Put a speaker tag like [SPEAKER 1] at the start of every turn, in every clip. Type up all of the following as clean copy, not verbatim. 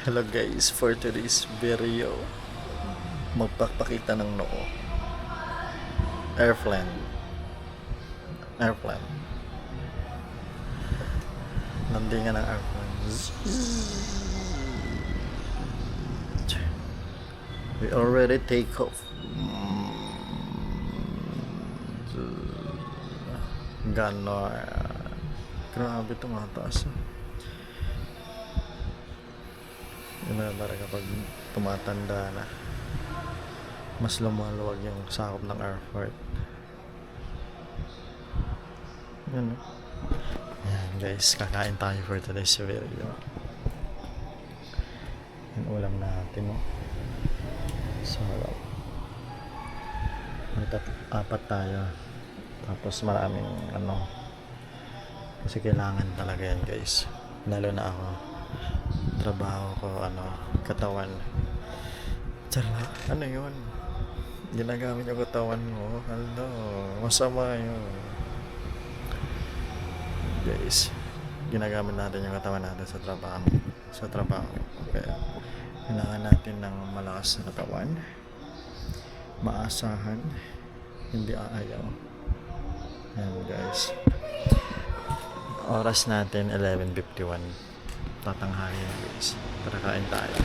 [SPEAKER 1] Hello guys, for today's video, magpapakita ng noo. Airplane. Airplane. Landingan ng airplane. We already take off. Ganon. Grabe tumataas. Yun na talaga pag tumatanda na, mas lumaluwag yung sakop ng airport. Yan o. Yan guys, kakain tayo for today's video. Yung ulam natin o. Sarap. May apat tayo. Tapos maraming kasi kailangan talaga yan guys. Lalo na ako. Trabaho ko, katawan. Tsara, ano yun? Ginagamit yung katawan mo. Masama yun. Guys, ginagamit natin yung katawan natin sa trabaho. Kaya, kailangan natin ng malakas na katawan. Maasahan. Hindi aayaw. Ayan guys. Oras natin 11:51. Tatanghalin guys. Tara kain tayo.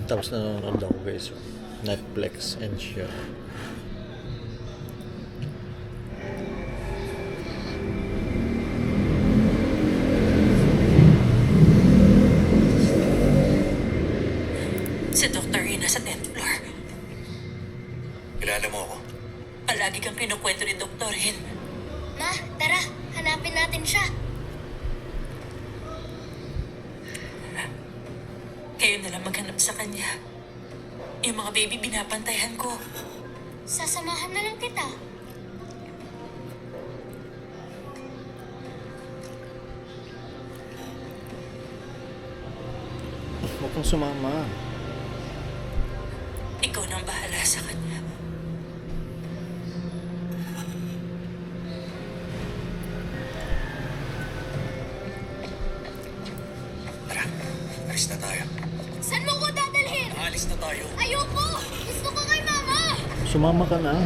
[SPEAKER 1] Tapos nanonood ako guys, Netflix and chill.
[SPEAKER 2] Si Dr. Rina sa 10th floor.
[SPEAKER 3] Kilala mo ako?
[SPEAKER 2] Palagi kang kinukwento ni Dr. Rin.
[SPEAKER 4] Ma, tara, hanapin natin siya.
[SPEAKER 2] Kayo na lang maghanap sa kanya. Yung mga baby binapantayan ko.
[SPEAKER 4] Sasamahan na lang kita.
[SPEAKER 1] Huwag kang sumama.
[SPEAKER 2] Ikaw nang bahala sa kanya.
[SPEAKER 3] Tara, alis na tayo.
[SPEAKER 4] Saan mo ko dadalhin?
[SPEAKER 3] Alis na tayo.
[SPEAKER 4] Ayoko! Gusto ko kay Mama!
[SPEAKER 1] Sumama ka na.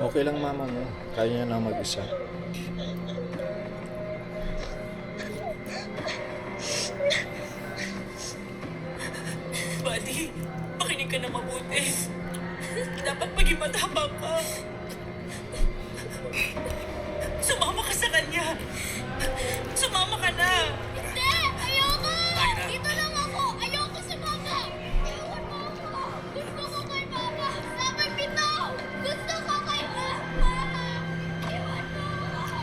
[SPEAKER 1] Okay lang mama mo. Kaya niya na mag-isa.
[SPEAKER 2] Buddy, makinig ka na mabuti. Dapat maging matapang ka. Sumama ka sa kanya. Sumama ka na.
[SPEAKER 4] Hindi! Ayoko!
[SPEAKER 3] Tayo na.
[SPEAKER 4] Dito lang ako! Ayoko si Mama! Iwan mo ako! Gusto ko kay Mama! Sabi bitaw! Gusto ko kay Mama! Iwan mo ako!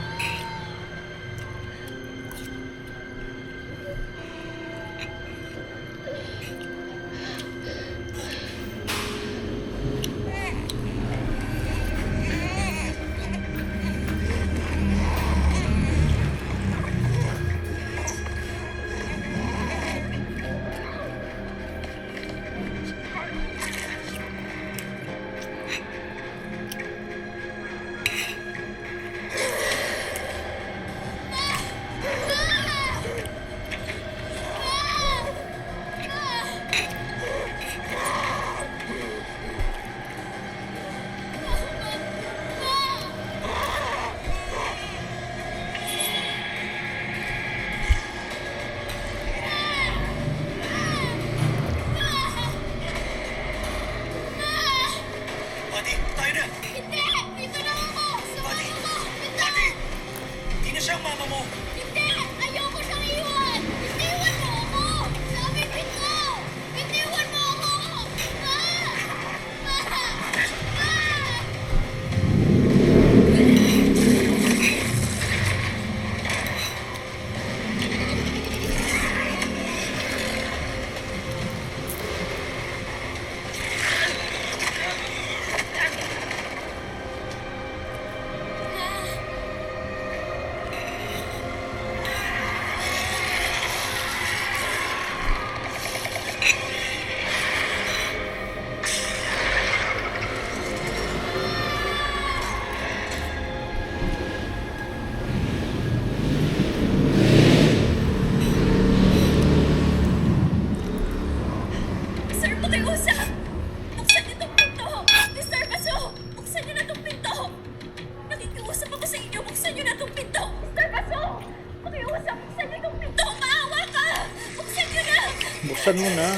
[SPEAKER 1] Buksan mo na.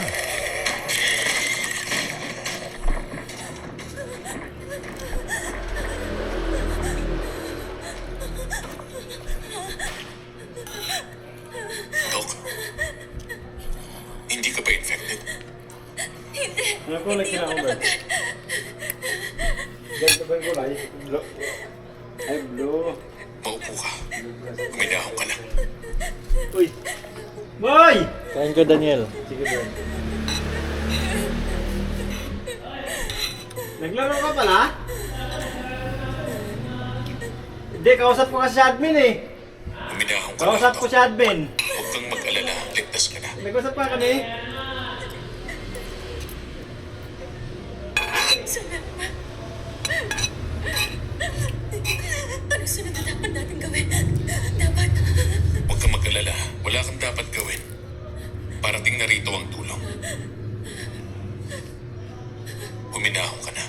[SPEAKER 3] Dok, hindi ka ba infected?
[SPEAKER 5] Ano ko nagkina ko ba? Ganda ba yung kulay? Blue. Ay, blue.
[SPEAKER 3] Maupo ka. Guminahon ka na.
[SPEAKER 5] Uy! Boy!
[SPEAKER 1] Kain ko, Daniel.
[SPEAKER 5] Sige bro. Naglaro ka pala? Hindi, kausap ko kasi si admin eh.
[SPEAKER 3] Guminahon ka
[SPEAKER 5] Kausap
[SPEAKER 3] na,
[SPEAKER 5] ko
[SPEAKER 3] Dok.
[SPEAKER 5] si admin.
[SPEAKER 3] Huwag kang mag-alala. Ligtas ka na.
[SPEAKER 5] Nag-usap pa kami.
[SPEAKER 2] Salamat. Ano sunod na dapat natin gawin? Dapat...
[SPEAKER 3] Huwag kang mag-alala. Wala kang dapat gawin. Parating na rito ang tulong. Guminahon ka na.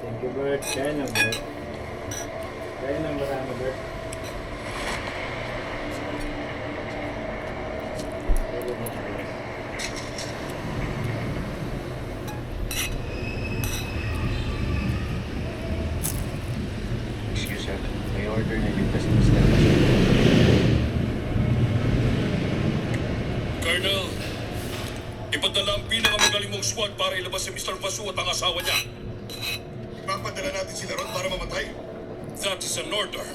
[SPEAKER 5] Thank you, Bert. Kaya na, Bert. Kaya na marami, Bert.
[SPEAKER 1] Excuse sir. May order na yung customers na
[SPEAKER 6] Colonel, ipadala ang pinakamagaling mong SWAT para ilabas si Mr. Basu at ang asawa niya.
[SPEAKER 3] Papadala natin sila ron para mamatay.
[SPEAKER 6] That is an order.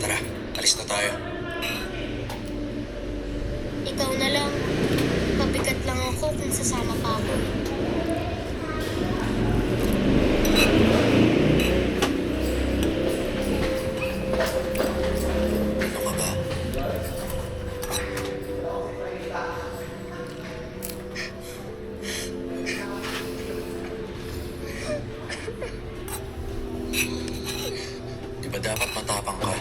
[SPEAKER 3] Tara, alis na tayo.
[SPEAKER 4] Ikaw na lang. Pabigat lang ako kung sasama pa ako.
[SPEAKER 3] Ano ka ba? Di ba dapat matapang ka?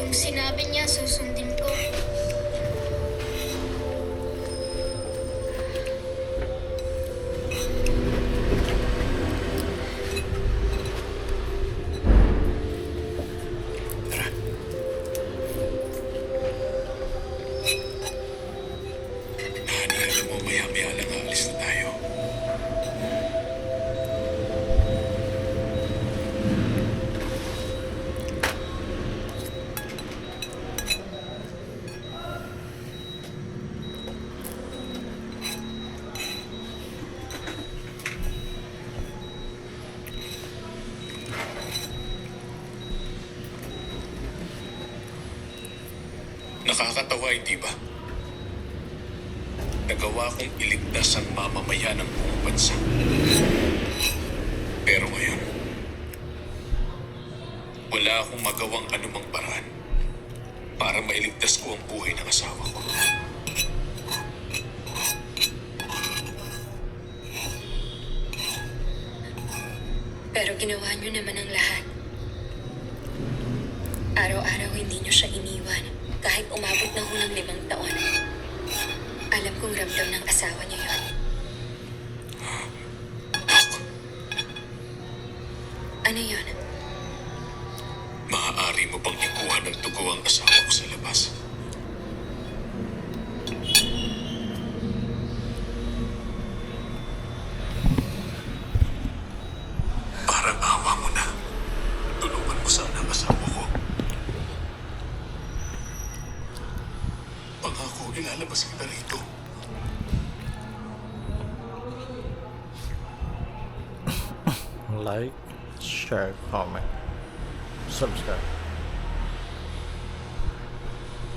[SPEAKER 4] Yung sinabi niya, susundin ko.
[SPEAKER 3] Tara. Honey, alam mo, maya-maya lang aalis na tayo. Nakakatawa, hindi ba? Nagawa kong iligtas ang mamamayan ng buong bansa. Pero ngayon, wala akong magawang anumang paraan para mailigtas ko ang buhay ng asawa ko.
[SPEAKER 2] Pero ginawa niyo naman ang lahat. Araw-araw hindi niyo siya iniwan. Kahit umabot na ho ng 5 taon. Alam kong ramdam ng asawa niya yun.
[SPEAKER 3] Dok,
[SPEAKER 2] Ano yun?
[SPEAKER 3] maaari mo bang ikuha ng dugo ang asawa ko sa labas? Parang awa mo na. Tulungan mo sana ang asawa ko. Pangako, ilalabas kita rito.
[SPEAKER 1] Like, share, comment, subscribe.